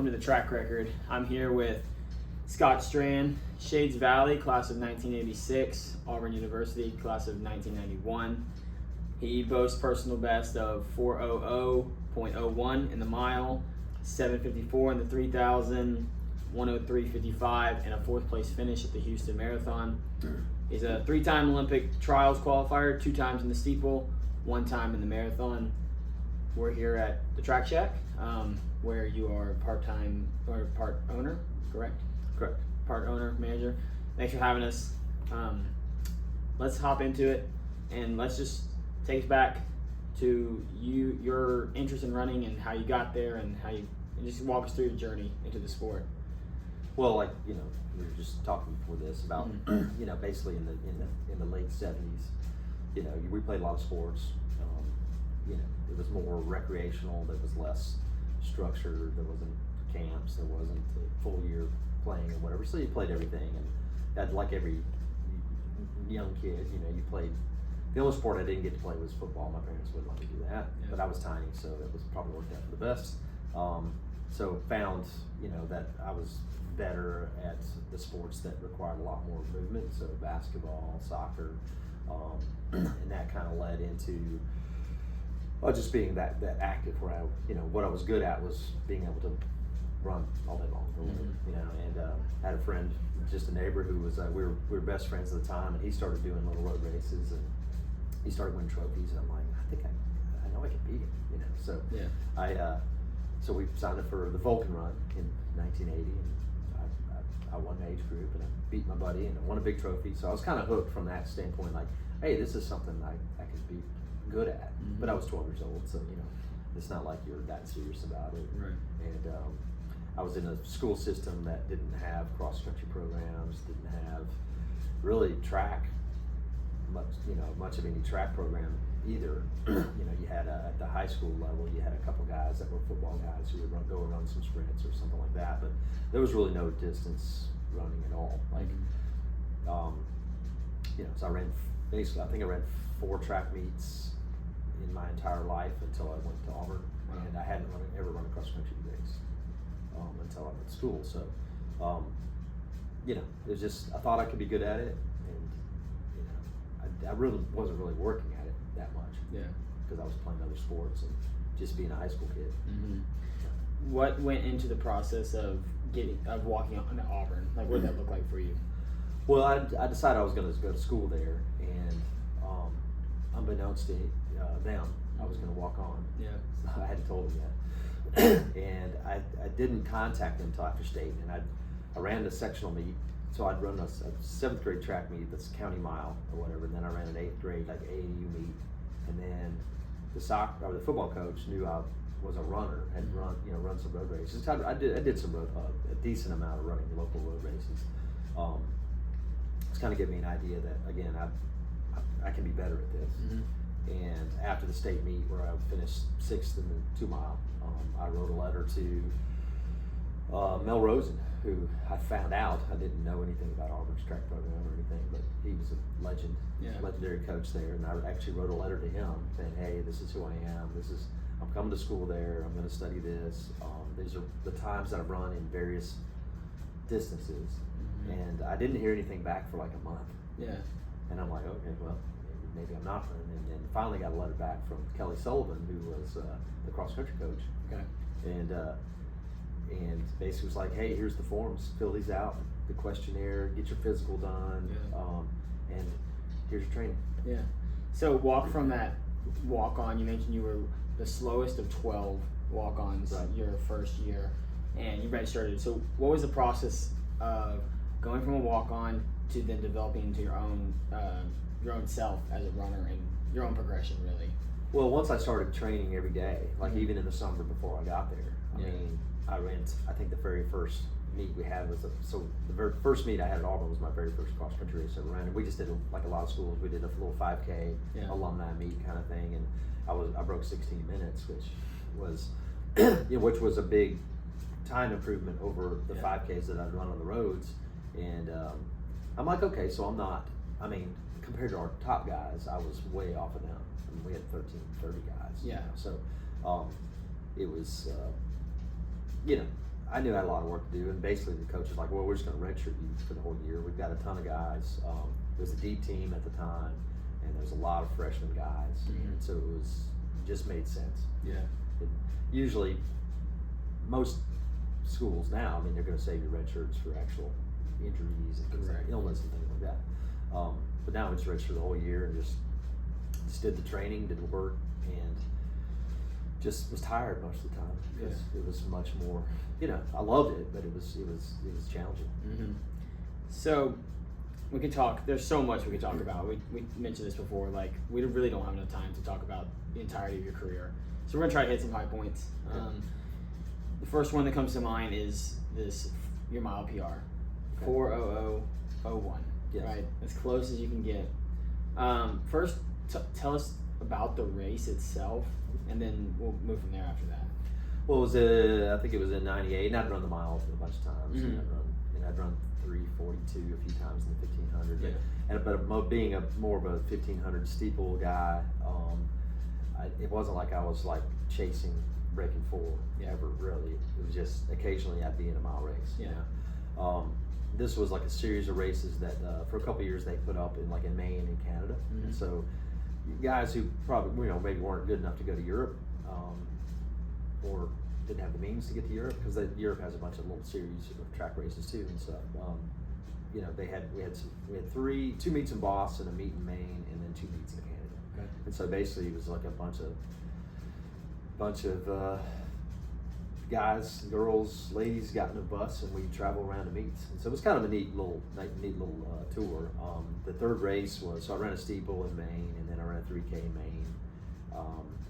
welcome to the Track Record. I'm here with Scott Strand, Shades Valley, class of 1986, Auburn University, class of 1991. He boasts personal best of 4:00.01 in the mile, 7:54 in the 3,000, 1:03.55, and a fourth place finish at the Houston Marathon. He's a three-time Olympic trials qualifier, 2 times in the steeple, 1 time in the marathon. We're here at the Track Shack, where you are part-time or part owner, correct? Correct. Part owner, manager. Thanks for having us. Let's hop into it, and let's just take us back to your interest in running and how you got there, and how you and just walk us through your journey into the sport. Well, like, we were just talking before this about basically in the late 70s, we played a lot of sports. It was more recreational. There was less structure. There wasn't camps. There wasn't a full year playing or whatever. So you played everything, and that, like every young kid, you played. The only sport I didn't get to play was football. My parents wouldn't let me do that, but I was tiny, so it was probably worked out for the best. So found that I was better at the sports that required a lot more movement. So basketball, soccer, and that kind of led into just being that active. Where what I was good at was being able to run all day long, and I had a friend, just a neighbor, who was we were best friends at the time, and he started doing little road races, and he started winning trophies, and I'm like, I think I know I can beat him, So so we signed up for the Vulcan Run in 1980, and I won the age group, and I beat my buddy, and I won a big trophy. So I was kind of hooked from that standpoint, like, hey, this is something I could be good at. But I was 12 years old, so it's not like you're that serious about it. Right. And I was in a school system that didn't have cross-country programs, didn't have really track, much of any track program either. You had at the high school level, you had a couple guys that were football guys who would go run some sprints or something like that, but there was really no distance running at all. Like, so I ran, basically, I think I ran 4 track meets in my entire life until I went to Auburn. Wow. And I hadn't ever run a cross-country race until I went to school. So, it was just, I thought I could be good at it, and I really wasn't really working at it that much. Yeah. Because I was playing other sports and just being a high school kid. What went into the process of walking on to Auburn? Like, what did that look like for you? Well, I decided I was going to go to school there, and unbeknownst to them, I was going to walk on. Yeah. I hadn't told them yet. And I didn't contact them until after state, and I ran the sectional meet. So I'd run a 7th grade track meet, that's county mile or whatever, and then I ran an 8th grade like AAU meet, and then the football coach knew I was a runner, had run some road races. I did some a decent amount of running local road races. It's kind of gave me an idea that, again, I can be better at this. And after the state meet, where I finished 6th in the 2 mile, I wrote a letter to Mel Rosen, who I found out, I didn't know anything about Auburn's track program or anything, but he was a legendary coach there, and I actually wrote a letter to him saying, hey, this is who I am, I'm coming to school there, I'm going to study this, these are the times that I've run in various distances, and I didn't hear anything back for like a month. Yeah. And I'm like, okay, well, maybe I'm not running, and then finally got a letter back from Kelly Sullivan, who was the cross-country coach. Okay. And basically was like, hey, here's the forms, fill these out, the questionnaire, get your physical done, and here's your training. Yeah. So walk from that walk-on, you mentioned you were the slowest of 12 walk-ons your first year, and you redshirted. So what was the process of going from a walk-on to then developing into your own self as a runner and your own progression, really? Well, once I started training every day, like even in the summer before I got there, I think the very first meet we had was the very first meet I had at Auburn was my very first cross country race I ever ran, and we just did like a lot of schools. We did a little 5K alumni meet kind of thing, and I broke 16 minutes, which was which was a big time improvement over the 5Ks that I'd run on the roads. And I'm like, okay, so I'm not. I mean, compared to our top guys, I was way off of them. I mean, we had 30 guys. Yeah. So it was, I knew I had a lot of work to do, and basically the coach was like, well, we're just going to redshirt you for the whole year. We've got a ton of guys. It was a deep team at the time, and there was a lot of freshman guys, and so it just made sense. Yeah. Usually, most schools now, I mean, they're going to save your red shirts for actual injuries and things like illness and things like that. But now we just redshirt the whole year and just did the training, did the work, and just was tired most of the time because it was much more. You know, I loved it, but it was challenging. Mm-hmm. So we could talk. There's so much we could talk about. We mentioned this before. Like, we really don't have enough time to talk about the entirety of your career. So we're gonna try to hit some high points. The first one that comes to mind is your mile PR, 4:00:01. Yes. Right, as close as you can get. First, tell us about the race itself, and then we'll move from there after that. Well, it was I think it was in '98, and I'd run the mile a bunch of times. I'd run 3:42 a few times in the 1500. Yeah. But being more of a 1500 steeple guy, it wasn't like I was like chasing breaking 4 ever really. It was just occasionally I'd be in a mile race. Yeah. You know? This was like a series of races that for a couple of years they put up in Maine and Canada. And so guys who probably maybe weren't good enough to go to Europe, or didn't have the means to get to Europe, because Europe has a bunch of little series of track races too and stuff. We had 2 meets in Boston, a meet in Maine, and then 2 meets in Canada. Okay. And so basically it was like a bunch of guys, girls, ladies got in a bus and we travel around to meets. And so it was kind of a neat little tour. The third race was, so I ran a steeple in Maine, and then I ran a 3K in Maine,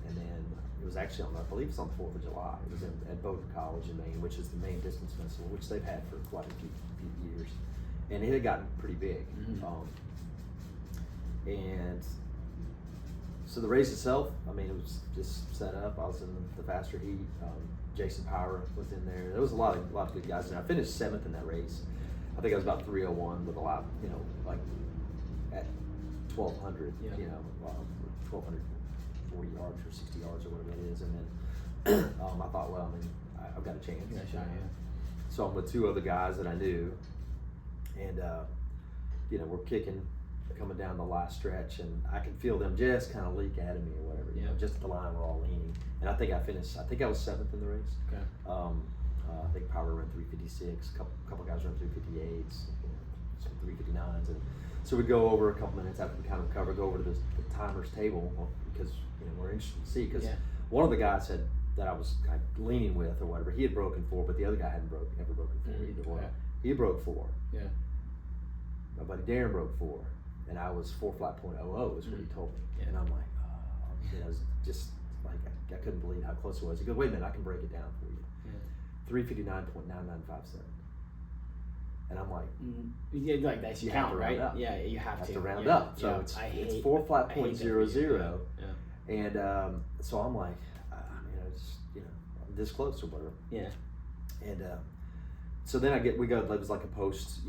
and then it was actually I believe it's on the 4th of July. It was at Bowdoin College in Maine, which is the Maine Distance Festival, which they've had for quite a few years, and it had gotten pretty big. And so the race itself, I mean, it was just set up. I was in the faster heat. Jason Power was in there. There was a lot of good guys, and I finished 7th in that race. I think I was about 3:01 with a lot, like at 1200, 1240 yards or 60 yards or whatever it is, and then I thought, well, I mean, I've got a chance. Yeah. So I'm with 2 other guys that I knew, and we're kicking, coming down the last stretch, and I could feel them just kind of leak out of me or whatever. Just at the line, we're all leaning, and I think I was 7th in the race. Okay. I think Power ran 3:56. Couple guys ran 3:58s, some 3:59s, and so we go over a couple minutes after we kind of cover, go over to the timers table, because we're interested to see, because one of the guys said that I was kind of leaning with or whatever, he had broken 4, but the other guy hadn't ever broken 4 either. Well, he broke 4. Yeah. My buddy Darren broke 4, and I was 4:00 is what he told me. Yeah. And I'm like, it was just like I couldn't believe how close it was. He goes, wait a minute, I can break it down for you. 3:59.995. And I'm like, like that's you count, have to right? round up. Yeah, you have to round up. So it's 4:00. And so I'm like, it's this close or whatever. Yeah. And so then it was like a post,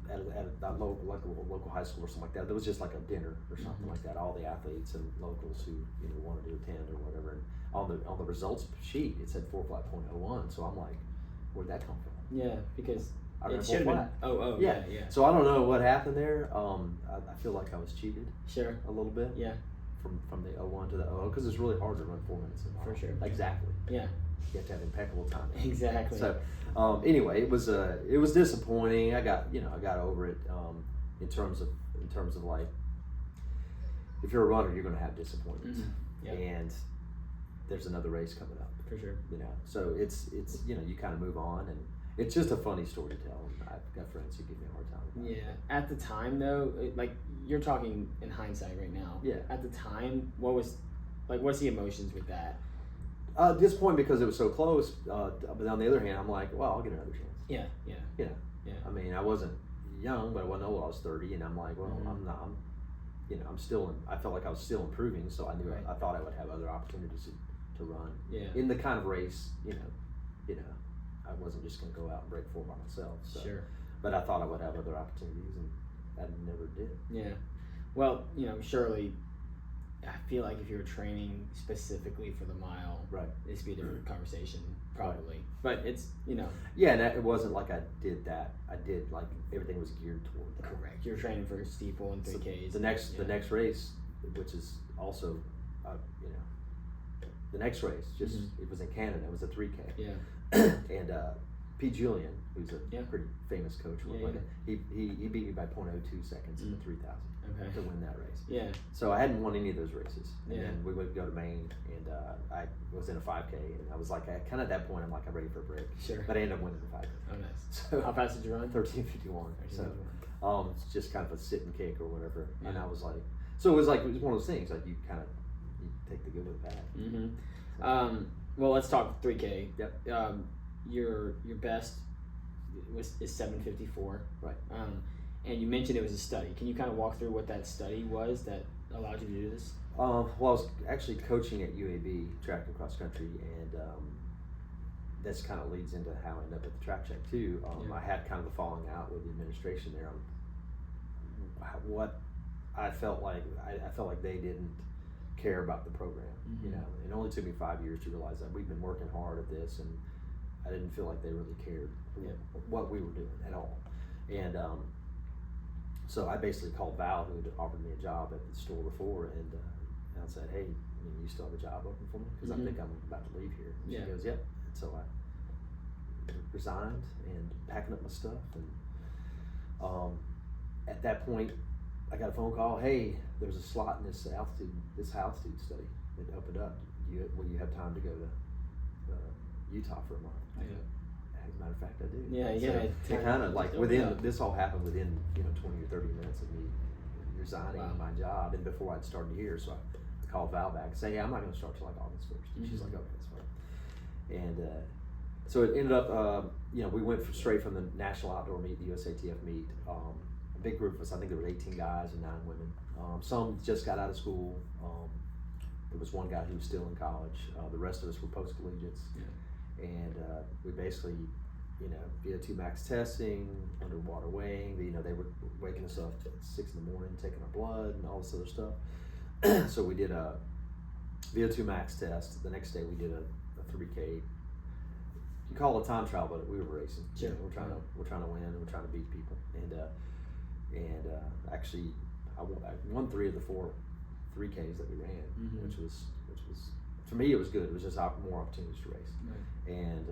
at a local high school or something like that. There was just like a dinner or something like that. All the athletes and locals who wanted to attend or whatever. And on the results sheet it said 4:01. So I'm like, where'd that come from? Yeah, because it should have been. Yeah. So I don't know what happened there. I feel like I was cheated. Sure. A little bit. Yeah. From the 01 to the 00, because it's really hard to run 4 minutes. For sure. Exactly. Yeah. You have to have impeccable timing. Exactly. So, anyway, it was disappointing. I got over it. In terms of like, if you're a runner, you're going to have disappointments. Yeah. And there's another race coming up. For sure. So it's you kind of move on, and it's just a funny story to tell. I've got friends who give me a hard time about it. At the time though, like you're talking in hindsight right now. Yeah. At the time, what's the emotions with that? Disappointed because it was so close. But on the other hand, I'm like, well, I'll get another chance. Yeah. I mean, I wasn't young, but I wasn't old. I was 30, and I'm like, well, I'm not. I'm still. I felt like I was still improving, so I knew. I thought I would have other opportunities to run. Yeah. In the kind of race, I wasn't just going to go out and break 4 by myself. So. Sure. But I thought I would have other opportunities, and I never did. Yeah. Well, surely, I feel like if you were training specifically for the mile, right, this would be a different conversation probably. But it's, Yeah, and it wasn't like I did that. I did like everything was geared toward that. correct. You're training for steeple and 3Ks. The next race, which is also, the next race, just it was in Canada. It was a 3K. Yeah. And Pete Julian, who's a pretty famous coach, he beat me by 0.02 seconds in the 3,000 to win that race. Yeah. So I hadn't won any of those races, and then we would go to Maine, and I was in a 5K, and I was like, kind of at that point, I'm like, I'm ready for a break. Sure. But I ended up winning the 5K. Oh, nice. So how fast did you run? 13:51. So it's just kind of a sit and kick or whatever, Yeah. and I was like, so it was one of those things like you take the good with the bad. Mm-hmm. Well, let's talk 3K. Yep. Your best is 7:54. Right. And you mentioned it was a study. Can you kind of walk through what that study was that allowed you to do this? Well, I was actually coaching at UAB track and cross country, and this kind of leads into how I ended up at the track check too. I had kind of a falling out with the administration there on what I felt like. I felt like they didn't care about the program. It only took me 5 years to realize that we've been working hard at this, and I didn't feel like they really cared what we were doing at all. And so I basically called Val, who had offered me a job at the store before, and I said, hey, you still have a job open for me? Because I think I'm about to leave here. And she goes, yep. And so I resigned and packing up my stuff. And at that point, I got a phone call. Hey, there's a slot in this altitude study. It opened up. Will you have time to go to Utah for a month? As a matter of fact, I do. So it kind of like this all happened within 20 or 30 minutes of me resigning my job, and before I'd started here. So I called Val back and say, hey, I'm not going to start till like August 1st. And she's like, okay, that's fine. And so it ended up, we went straight from the National Outdoor Meet, the USATF meet. A big group of us. I think there were 18 guys and 9 women. Some just got out of school. There was one guy who was still in college. The rest of us were post-collegiates. And we basically, VO2 max testing, underwater weighing. They were waking us up at 6 in the morning, taking our blood and all this other stuff. So we did a VO2 max test. The next day we did a 3K. You call it a time trial, but we were racing. Sure. We're trying to win, and we're trying to beat people. And actually, I won 3 of the 4 3Ks that we ran, which was for me it was good. It was just more opportunities to race. And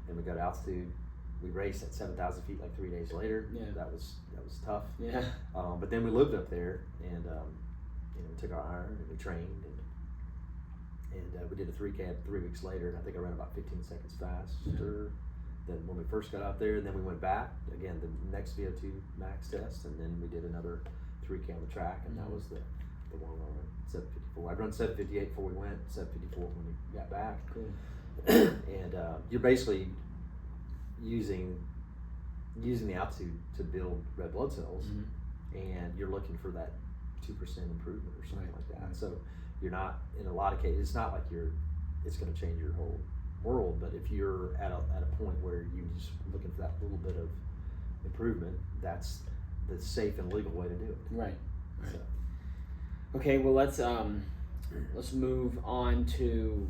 then we got to altitude. We raced at 7,000 feet like 3 days later. That was tough. But then we lived up there, and we took our iron and we trained, and we did a 3K 3 weeks later, and I think I ran about 15 seconds faster than when we first got out there. And then we went back again the next VO2 max test, and then we did another 3K on the track, and that was the one where I ran 7:54. I'd run 7:58 before we went, 7:54 when we got back. Cool. And you're basically using the altitude to build red blood cells, and you're looking for that 2% improvement or something like that. So you're not, in a lot of cases, it's not like it's going to change your whole world, but if you're at a point where you're just looking for that little bit of improvement, that's the safe and legal way to do it. Right. So. Okay, well let's move on to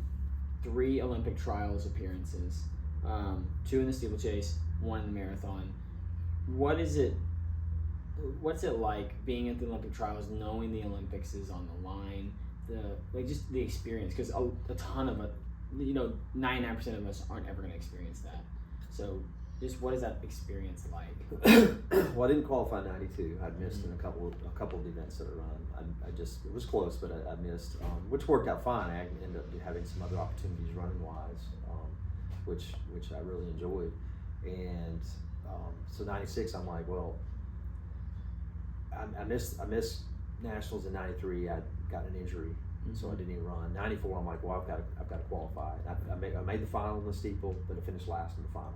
3 Olympic trials appearances, 2 in the steeplechase, 1 in the marathon. What's it like being at the Olympic trials, knowing the Olympics is on the line, just the experience? Because a ton of 99% of us aren't ever going to experience that. So just what is that experience like? Well, I didn't qualify in 92. I'd missed in a couple of the events that I run. It was close, but I missed, which worked out fine. I ended up having some other opportunities running wise, which I really enjoyed. And so 96, I'm like, well, I missed nationals in 93. I got an injury, so I didn't even run. 94, I'm like, well, I've got to qualify. And I made the final in the steeple, but I finished last in the final.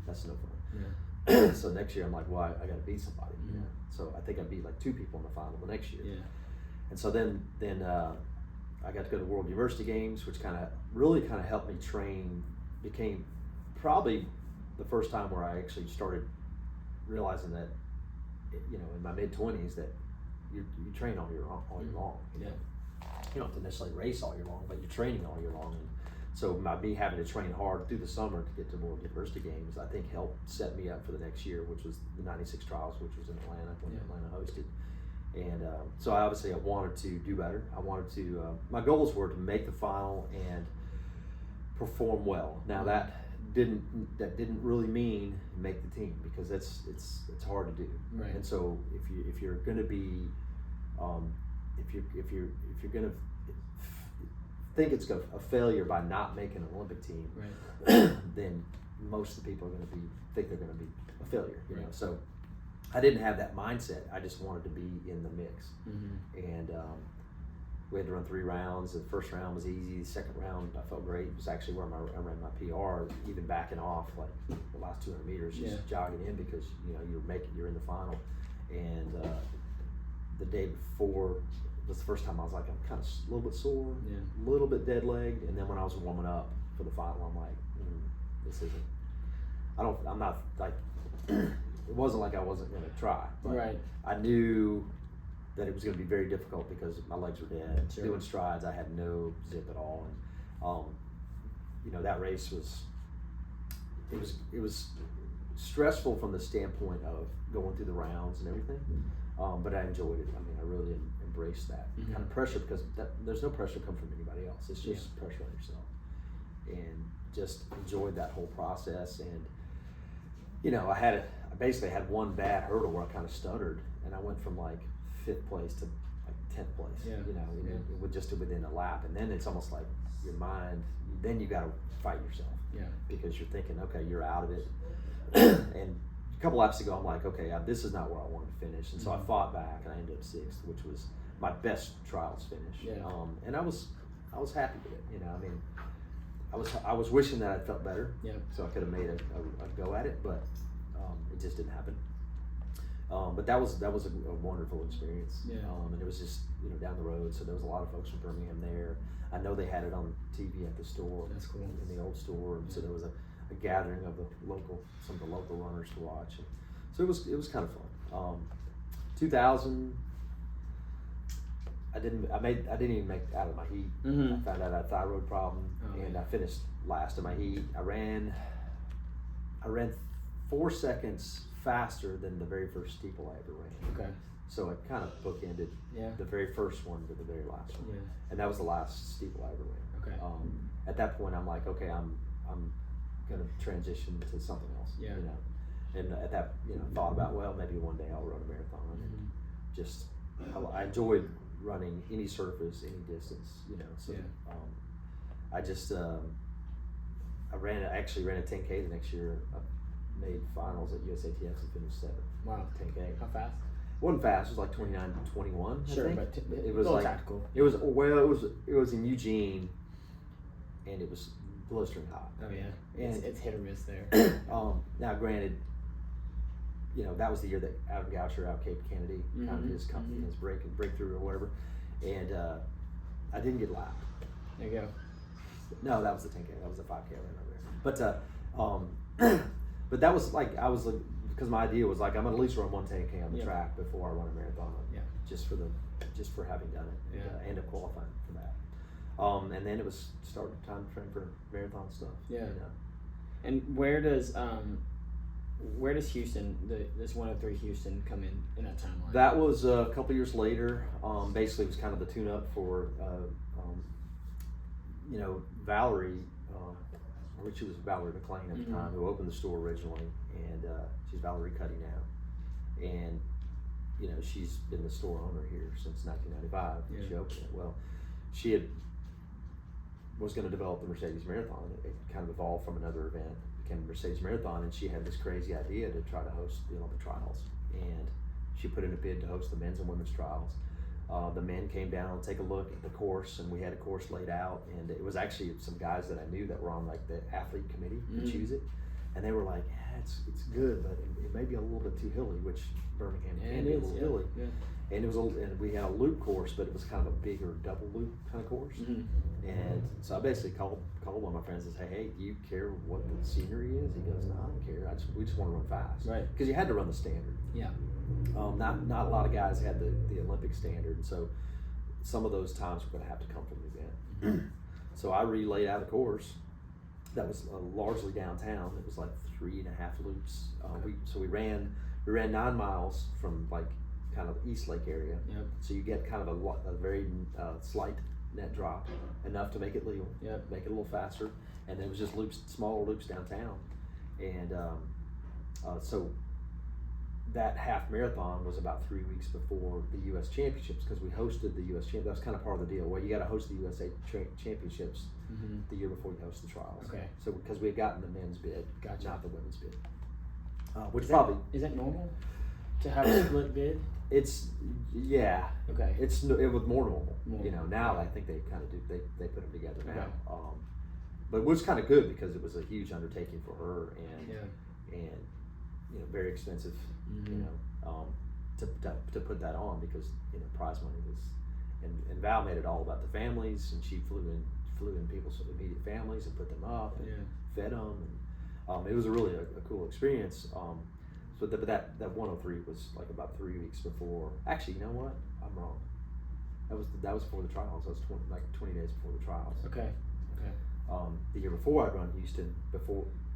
That's no fun. So next year I'm like, well, I got to beat somebody. So I think I beat like 2 people in the final the next year. And so then I got to go to World University Games, which really helped me train. Became probably the first time where I actually started realizing that, in my mid-20s, that you train all year long. You don't have to necessarily race all year long, but you're training all year long. And So me having to train hard through the summer to get to more diversity games, I think helped set me up for the next year, which was the '96 trials, which was in Atlanta when Atlanta hosted. And so I wanted to do better. I wanted to. My goals were to make the final and perform well. Now that didn't really mean make the team, because it's hard to do. Right. And so if you're going to be if you're going to think it's a failure by not making an Olympic team, right. then most of the people are going to think they're going to be a failure. You right. know, so I didn't have that mindset. I just wanted to be in the mix. And we had to run 3 rounds. The first round was easy. The second round I felt great. It was actually where I ran my PR, even backing off like the last 200 meters, just jogging in, because you're in the final. And the day before was the first time I was like, I'm kind of a little bit sore, a little bit dead legged. And then when I was warming up for the final, I'm like, this isn't. I'm not like. It wasn't like I wasn't going to try, but right. I knew that it was going to be very difficult because my legs were dead. Sure. Doing strides, I had no zip at all, and that race was stressful from the standpoint of going through the rounds and everything, but I enjoyed it. I mean, I really embraced that kind of pressure, because there's no pressure come from anybody else. It's just pressure on yourself, and just enjoyed that whole process. And I basically had one bad hurdle where I kind of stuttered, and I went from like 5th place to like 10th place. Just within a lap, and then it's almost like your mind. Then you got to fight yourself. Because you're thinking, okay, you're out of it. And a couple laps ago, I'm like, okay, this is not where I wanted to finish, and so I fought back, and I ended up 6th, which was my best trials finish. And I was happy with it. I mean, I was wishing that I felt better. So I could have made a go at it, but it just didn't happen. But that was a wonderful experience. And it was just down the road, so there was a lot of folks from Birmingham there. I know they had it on TV at the store. That's cool. In the old store, and so there was a gathering of some of the local runners to watch. And so it was kind of fun. 2000. I didn't even make it out of my heat. I found out I had a thyroid problem, and I finished last in my heat. I ran 4 seconds faster than the very first steeple I ever ran. Okay. So it kind of bookended the very first one to the very last one. And that was the last steeple I ever ran. Okay. At that point, I'm like, okay, I'm gonna transition to something else. And at that, thought about, well, maybe one day I'll run a marathon. And just I enjoyed running any surface, any distance. So I just I actually ran a 10K the next year. I made finals at USATF and finished 7th. Wow. 10K. How fast? It wasn't fast. It was like 29:21. Sure, I think. but it was like tactical. It was in Eugene, and it was blistering hot. Oh yeah, and it's hit or miss there. Now, granted, that was the year that Adam Goucher out Cape Kennedy, kind of his company, his breakthrough or whatever, and I didn't get lapped. There you go. No, that was the 10K. That was the 5K I ran over there. But that was like because my idea was like, I'm gonna at least run one 10K on the track before I run a marathon. Just for having done it. And end up qualifying for that. And then it was time to train for marathon stuff. And where does Houston, this 103 Houston, come in that timeline? That was a couple years later. Basically, it was kind of the tune-up for Valerie. She was Valerie McLean at the time, who opened the store originally, and she's Valerie Cuddy now, and she's been the store owner here since 1995. She opened it. Well, she was going to develop the Mercedes Marathon. It kind of evolved from another event, became Mercedes Marathon, and she had this crazy idea to try to host the Olympic trials, and she put in a bid to host the men's and women's trials. The men came down to take a look at the course, and we had a course laid out, and it was actually some guys that I knew that were on like the athlete committee to choose it, and they were like, it's good, but it may be a little bit too hilly, which Birmingham can be a little hilly. And it was and we had a loop course, but it was kind of a bigger double loop kind of course. And so I basically called one of my friends and said, hey, do you care what the scenery is? He goes, no, I don't care. We just want to run fast. Right. Because you had to run the standard. Not a lot of guys had the Olympic standard, so some of those times were going to have to come from the event. So I relayed out a course that was largely downtown. It was like 3.5 loops. We ran 9 miles from like kind of East Lake area. Yep. So you get kind of a very slight net drop, enough to make it legal. Yep. Make it a little faster, and it was just smaller loops downtown, and so that half marathon was about 3 weeks before the U.S. Championships, because we hosted the U.S. Championships. That was kind of part of the deal. Well, you got to host the USA Championships the year before you host the trials. Okay. So because we had gotten the men's bid, Gotcha. not the women's bid, which Is probably is that normal to have a split bid? it's Okay. it was more normal. More You know, normal. now Okay. I think they kind of do they put them together now. Okay. But it was kind of good because it was a huge undertaking for her, and Yeah. and you know, very expensive. Mhm. You know, to put that on, because you know, prize money was, and Val made it all about the families, and she flew in people's immediate families and put them up and fed them, and it was a really a cool experience. So that 103 was like about 3 weeks before. Actually, you know what? I'm wrong. That was before the trials. That was 20 days before the trials. Okay. The year before, I'd run Houston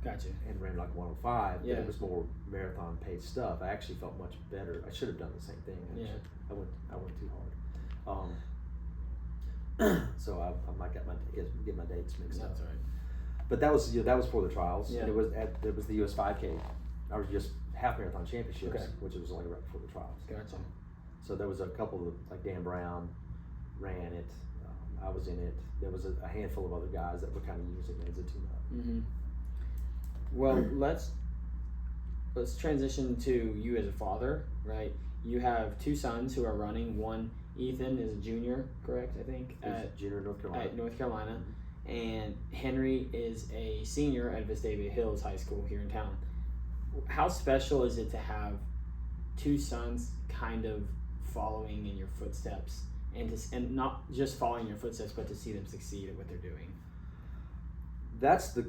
Gotcha. and ran like 105. Yeah. But it was more marathon pace stuff. I actually felt much better. I should have done the same thing. Yeah. I went too hard. So I might get my dates mixed up. That's all right. But that was for the trials. Yeah. And it was the US 5K. I was just half marathon championships, Okay. which was like right before the trials. Gotcha. So there was a couple of, like Dan Brown ran it. I was in it. There was a handful of other guys that were kind of using it as a tune-up. Mm-hmm. Well, let's transition to you as a father, right? You have 2 sons who are running. One, Ethan, is a junior, correct? I think At junior North Carolina. at North Carolina, and Henry is a senior at Vestavia Hills High School here in town. How special is it to have 2 sons kind of following in your footsteps, and not just following your footsteps, but to see them succeed at what they're doing? That's the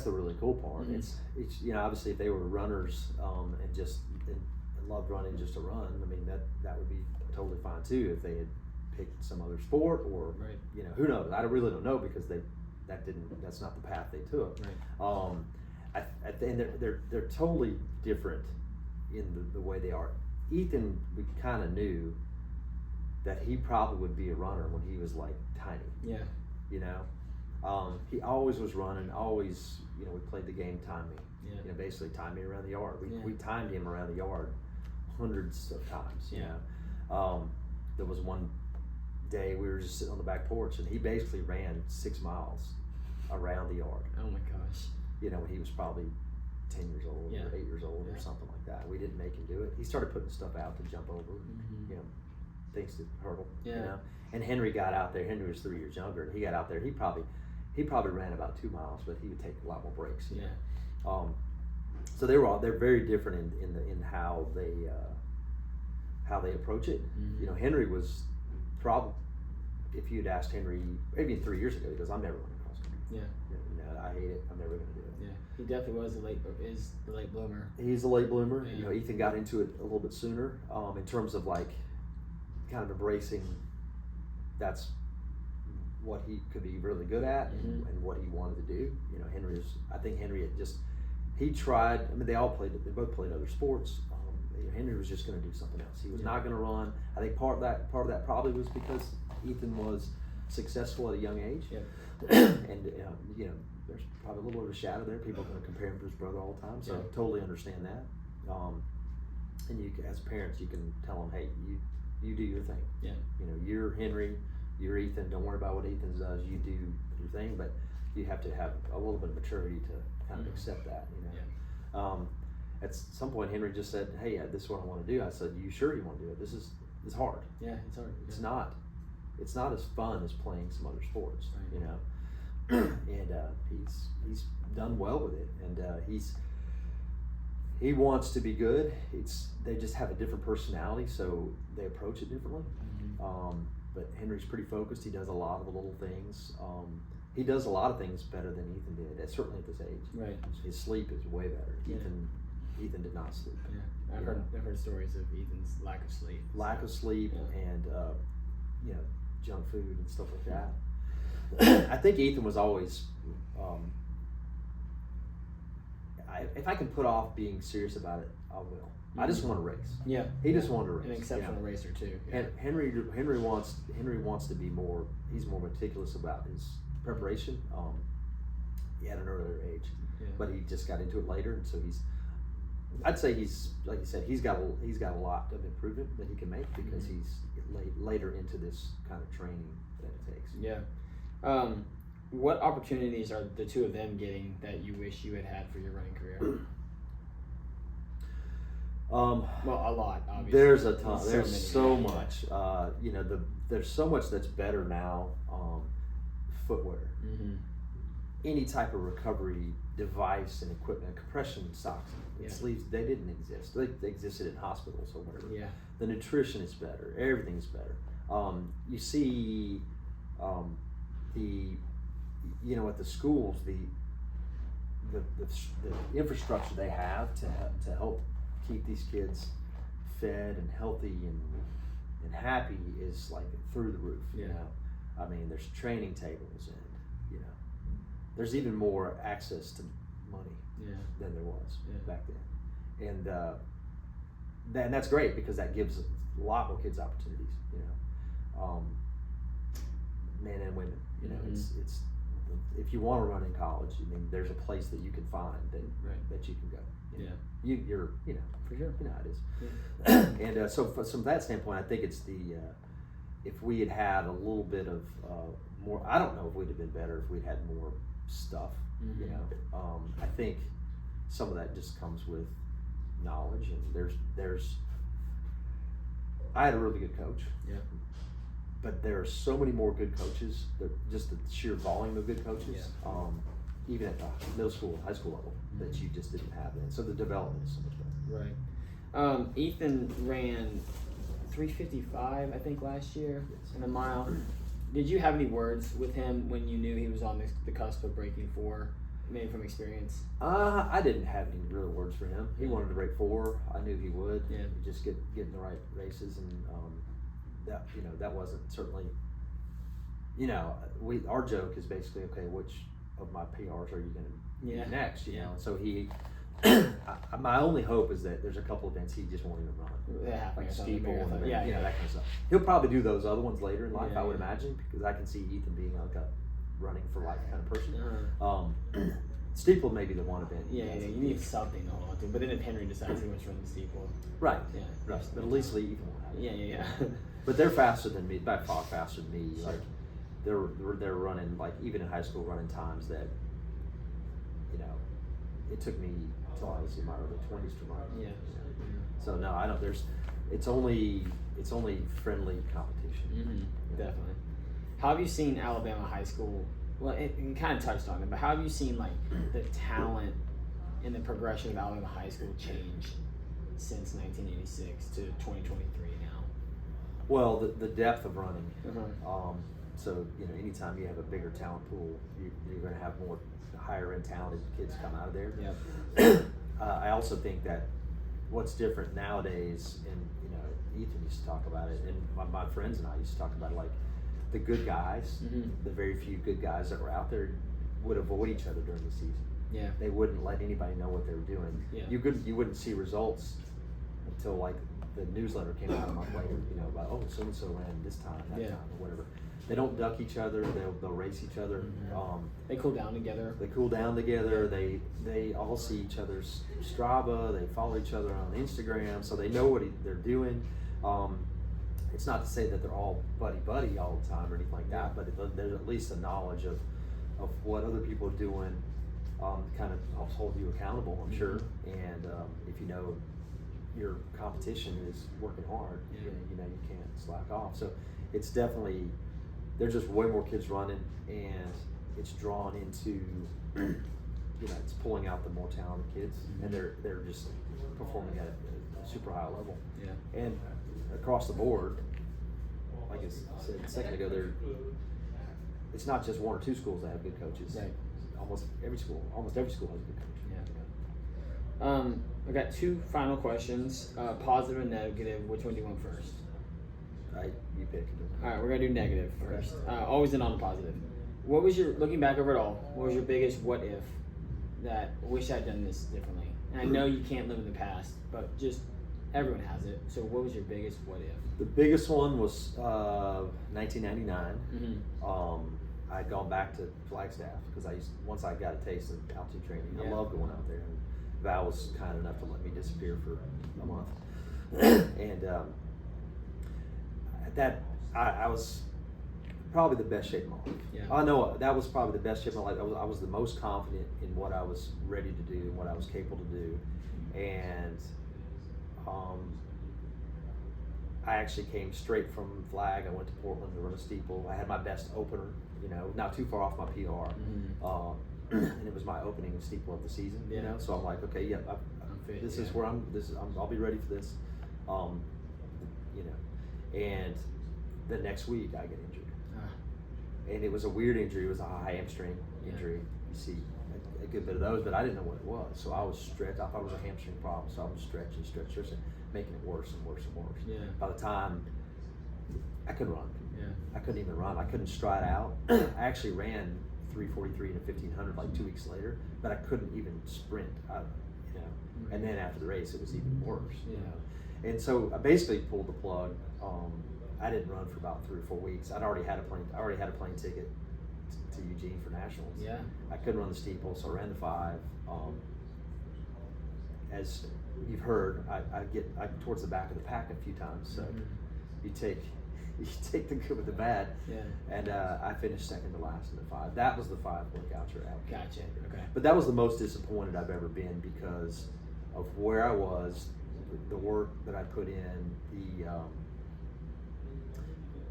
really cool part. Mhm. It's you know, obviously if they were runners and loved running just to run, I mean that would be totally fine too if they had picked some other sport, or Right. you know, who knows? I really don't know, because that's not the path they took. Right. And they're totally different in the way they are. Ethan, we kind of knew that he probably would be a runner when he was like tiny. Yeah. You know, he always was running. Always, you know, we played the game time me. Yeah. You know, basically time me around the yard. Yeah. We timed him around the yard hundreds of times. You Yeah. know, there was one day we were just sitting on the back porch, and he basically ran 6 miles around the yard. Oh my gosh. You know, when he was probably 10 years old Yeah. or 8 years old Yeah. or something like that. We didn't make him do it. He started putting stuff out to jump over, Mhm. you know, things to hurdle. Yeah. You know, and Henry got out there. Henry was 3 years younger, and he got out there. He probably ran about 2 miles, but he would take a lot more breaks. You Yeah. know? So they're very different in how they approach it. Mhm. You know, Henry was probably, if you'd asked Henry maybe 3 years ago, he goes, "I'm never running cross country. Yeah. You know, I hate it. I'm never going to do it." Yeah. He definitely was the late bloomer. He's a late bloomer. Yeah. You know, Ethan got into it a little bit sooner, in terms of like kind of embracing that's what he could be really good at, Mhm. and what he wanted to do. You know, I think Henry had he tried. I mean, they both played other sports. Henry was just going to do something else. He was not going to run. I think part of that probably was because Ethan was successful at a young age. Yep. And you know, there's probably a little bit of a shadow there. People are going to compare him to his brother all the time, so Yeah. totally understand that. And you, as parents, you can tell them, "Hey, you do your thing. Yeah. You know, you're Henry, you're Ethan. Don't worry about what Ethan does. You do your thing." But you have to have a little bit of maturity to kind of Mhm. accept that. You know. At some point, Henry just said, "Hey, this is what I want to do." I said, "You sure you want to do it? This is hard. Yeah. It's hard. It's not as fun as playing some other sports." Right. You know. And he's done well with it, and he wants to be good. They just have a different personality, so they approach it differently. Mhm. But Henry's pretty focused. He does a lot of the little things. He does a lot of things better than Ethan did, certainly at this age. Right. His sleep is way better. Yeah. Ethan did not sleep. Yeah. I've heard stories of Ethan's lack of sleep. Lack of sleep, Yeah. and you know, junk food and stuff like that. I think Ethan was always, if I can put off being serious about it, I will. I just want to race. Yeah. He just wanted to race. An exceptional racer too. Yeah. And Henry wants to be more. He's more meticulous about his preparation. He at an earlier age, but he just got into it later, and so I'd say he's, like you said, he's got a lot of improvement that he can make because he's later into this kind of training that it takes. Yeah. What opportunities are the two of them getting that you wish you had had for your running career? Well, a lot, obviously. There's a ton. There's so many. much. There's so much that's better now. Footwear, any type of recovery device and equipment, compression socks, sleeves. They didn't exist. They existed in hospitals or whatever. Yeah. The nutrition is better. Everything is better. You see, at the schools, the infrastructure they have to help keep these kids fed and healthy and happy is like through the roof. Yeah. You know, I mean, there's training tables and there's even more access to money than there was back then, and that's great because that gives a lot more kids opportunities. Men and women. It's if you want to run in college, I mean, there's a place that you can find that you can go. You're for sure. You know how it is. Yeah. And so from that standpoint, I think it's if we had a little bit of more, I don't know if we'd have been better if we'd had more stuff. I think some of that just comes with knowledge, and there's I had a really good coach. Yeah. But there are so many more good coaches. Just the sheer volume of good coaches, even at the middle school, high school level, that you just didn't have then. So the development is so much better. Right. Ethan ran 3:55, I think, last year in a mile. Did you have any words with him when you knew he was on the cusp of breaking 4, maybe from experience? I didn't have any real words for him. He wanted to break 4. I knew he would. Yeah. He'd just get in the right races, and that wasn't certainly. Our joke is basically, okay, which of my PRs are you going to do next? You know, so he. My only hope is that there's a couple events he just won't even run, like steeple and that kind of stuff. He'll probably do those other ones later in life, I would imagine, because I can see Ethan being like a running for life kind of person. Steeple may be the one event. Yeah, you need something to hold on to. But then if Henry decides he wants to run the steeple, right? But at least Ethan will have it. Yeah. But they're faster than me, by far faster than me. Like they're running, like even in high school, running times that it took me till I was in my early 20s to run. Yeah. So no, I don't. It's only friendly competition. Definitely. How have you seen Alabama high school? Well, you kind of touched on it, but how have you seen like the talent and the progression of Alabama high school change since 1986 to 2023 now? Well, the depth of running. So anytime you have a bigger talent pool, you're going to have more higher end talented kids come out of there. Yep. I also think that what's different nowadays, and Ethan used to talk about it, and my friends and I used to talk about it, like the good guys, the very few good guys that were out there would avoid each other during the season. Yeah. They wouldn't let anybody know what they were doing. Yeah. You wouldn't see results until like the newsletter came out a month later, about so and so ran this time, that time, or whatever. They don't duck each other. They'll race each other. They cool down together. They all see each other's Strava. They follow each other on Instagram, so they know what they're doing. It's not to say that they're all buddy all the time or anything like that, but there's at least a knowledge of what other people are doing. Kind of helps hold you accountable, I'm sure. And if your competition is working hard, you can't slack off. So it's definitely. There's just way more kids running, and it's drawn into, it's pulling out the more talented kids, and they're just performing at a super high level. Yeah. And across the board, like I said a second ago, it's not just 1 or 2 schools that have good coaches. Right. Almost every school has a good coach. Yeah. I got 2 final questions, positive and negative. Which one do you want first? You pick. All right, we're gonna do negative first. Always in on the positive. What was your, looking back over it all, what was your biggest what if that wish I'd done this differently? And I know you can't live in the past, but just everyone has it. So what was your biggest what if? The biggest one was 1999. Mm-hmm. I'd gone back to Flagstaff because once I got a taste of altitude training, I Yeah. loved going out there. And Val was kind enough to let me disappear for a month. And I was probably the best shape of my life. Yeah. I know that was probably the best shape of my life. I was the most confident in what I was ready to do and what I was capable to do. And I actually came straight from Flag. I went to Portland to run a steeple. I had my best opener, not too far off my PR. Mm-hmm. And it was my opening steeple of the season, Yeah. So I'm like, okay, I'm fit, this yeah. is where I'll be ready for this. And the next week I get injured. And it was a weird injury. It was a high hamstring injury. You see a good bit of those, but I didn't know what it was. So I was stretched. I thought it was a hamstring problem. So I was stretching, making it worse and worse and worse. Yeah. By the time I couldn't run. Yeah. I couldn't even run. I couldn't stride out. I actually ran 3:43 and a 1500 like 2 weeks later, but I couldn't even sprint. And then after the race, it was even worse. And so I basically pulled the plug. I didn't run for about 3 or 4 weeks. I already had a plane ticket to Eugene for nationals. Yeah. I couldn't run the steeple, so I ran the 5. As you've heard, I get towards the back of the pack a few times. So you take the good with the bad. Yeah. And I finished second to last in the 5. That was the 5 workout you're at. Gotcha. Okay. But that was the most disappointed I've ever been because of where I was, the work that I put in,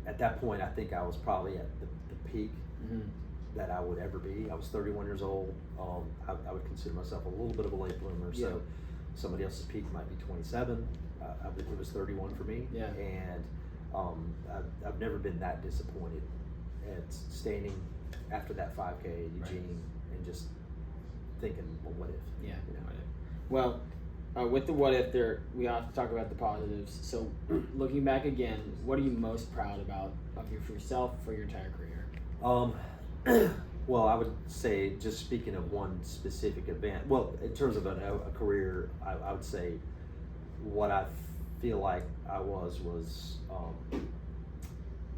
at that point, I think I was probably at the peak that I would ever be. I was 31 years old. I would consider myself a little bit of a late bloomer. Yeah. So somebody else's peak might be 27. It was 31 for me. Yeah. And I've never been that disappointed at standing after that 5K at Eugene and just thinking, well, what if? Yeah. Well, with the what if, we have to talk about the positives. So, looking back again, what are you most proud about of yourself for your entire career? Well, I would say, just speaking of one specific event. Well, in terms of a career, I would say what I feel like I was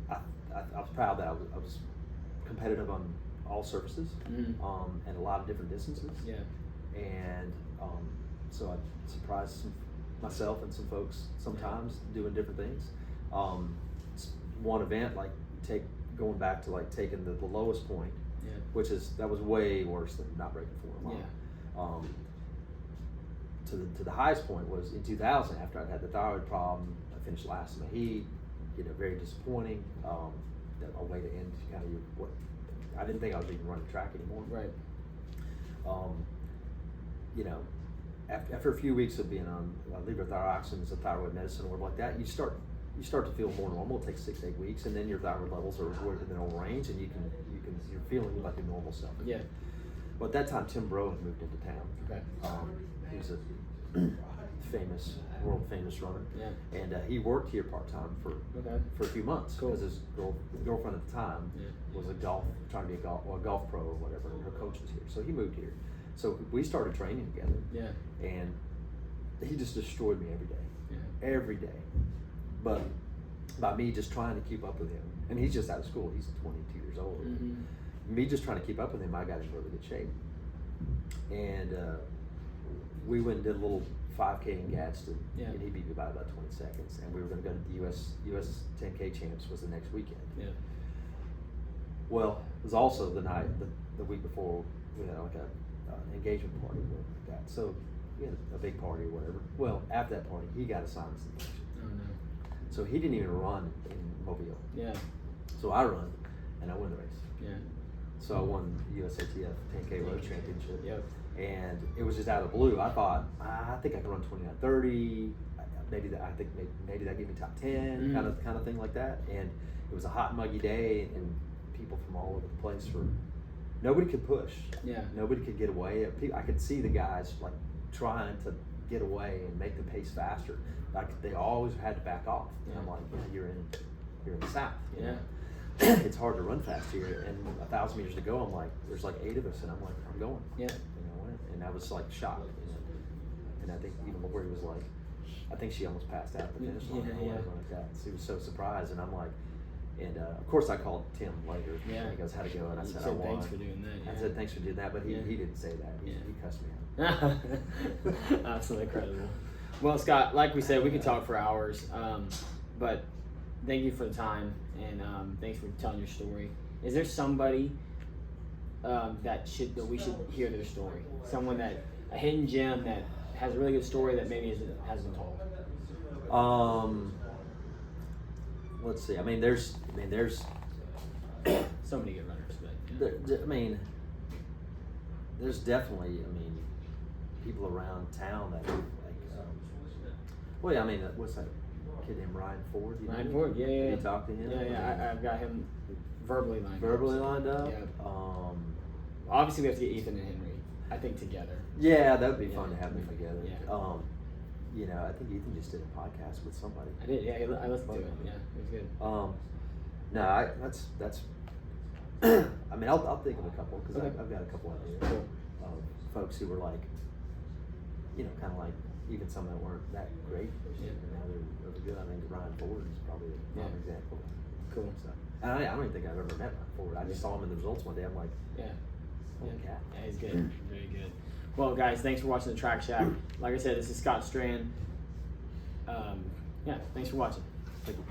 I was proud that I was competitive on all surfaces and a lot of different distances. Yeah. And so I surprised myself and some folks sometimes doing different things. One event, going back to taking the lowest point, that was way worse than not breaking 4 mile. To the highest point was in 2000 after I'd had the thyroid problem. I finished last in my heat. Very disappointing. A way to end kind of what I didn't think I was even running track anymore. Right. After a few weeks of being on levothyroxine, a thyroid medicine, or like that, you start to feel more normal. It takes 6 to 8 weeks, and then your thyroid levels are within the normal range, and you're feeling like your normal self. Yeah. Well, at that time, Tim Brown moved into town. Okay. He was a world famous runner. Yeah. And he worked here part time for a few months because his girlfriend at the time was trying to be a golf pro or whatever, and her coach was here. So he moved here. So we started training together. Yeah. And he just destroyed me every day. Yeah. Every day. But by me just trying to keep up with him, and he's just out of school. He's 22 years old. Me just trying to keep up with him, I got in really good shape. And we went and did a little 5K in Gadsden, and he beat me by about 20 seconds. And we were going to go to the US 10K champs was the next weekend. Yeah. Well, it was also the night, the week before, we had like a engagement party with that. So we had a big party or whatever. Well, after that party, he got a sinus infection. Oh no. So he didn't even run in Mobile. Yeah. So I run, and I win the race. Yeah. So I won the USATF 10K road championship. Yep. And it was just out of the blue. I thought, I think I can run 29:30. Maybe that give me top 10, kind of thing like that. And it was a hot, muggy day, and people from all over the place nobody could push. Yeah. Nobody could get away. I could see the guys trying to get away and make the pace faster. They always had to back off. And I'm like, you're in the South. Yeah. it's hard to run fast here. And 1,000 meters to go, I'm like, there's like 8 of us, and I'm like, I'm going. Yeah. And I went, and I was like shocked. And I think even Lori was like, I think she almost passed out at the finish line. Yeah. Like that. She was so surprised, and I'm like, and of course I called Tim later. Yeah. And he goes, how'd it go? And I You said, said I won. thanks for doing that. I Yeah. said thanks for doing that, but he didn't say that. He cussed me out. Absolutely incredible. Well, Scott, like we said, we could talk for hours, but thank you for the time, and thanks for telling your story. Is there somebody that we should hear their story? Someone a hidden gem that has a really good story that maybe hasn't told? Let's see. I mean, there's so many good runners, but there's definitely, people around town that like, well, yeah, what's that kid named Ryan Ford? You know? Ryan Ford, yeah. Did you talk to him? Yeah. I've got him verbally lined up. Verbally lined up? Yeah. Obviously, we have to get Ethan and Henry, I think, together. Yeah, that would be fun to have them together. Yeah. I think Ethan just did a podcast with somebody. I did, yeah. I listened to it. Yeah, it was good. No, that's. I'll think of a couple because Okay. I've got a couple ideas Cool. of folks who were like, kind of like even some that weren't that great. Yeah. Now they're really good. I think Ryan Ford is probably a prime example. Cool. So, and I don't even think I've ever met Ryan Ford. I just saw him in the results one day. I'm like, Yeah. holy cat. Yeah, he's good. Very good. Well, guys, thanks for watching the Track Shack. Like I said, this is Scott Strand. Thanks for watching. Thank you.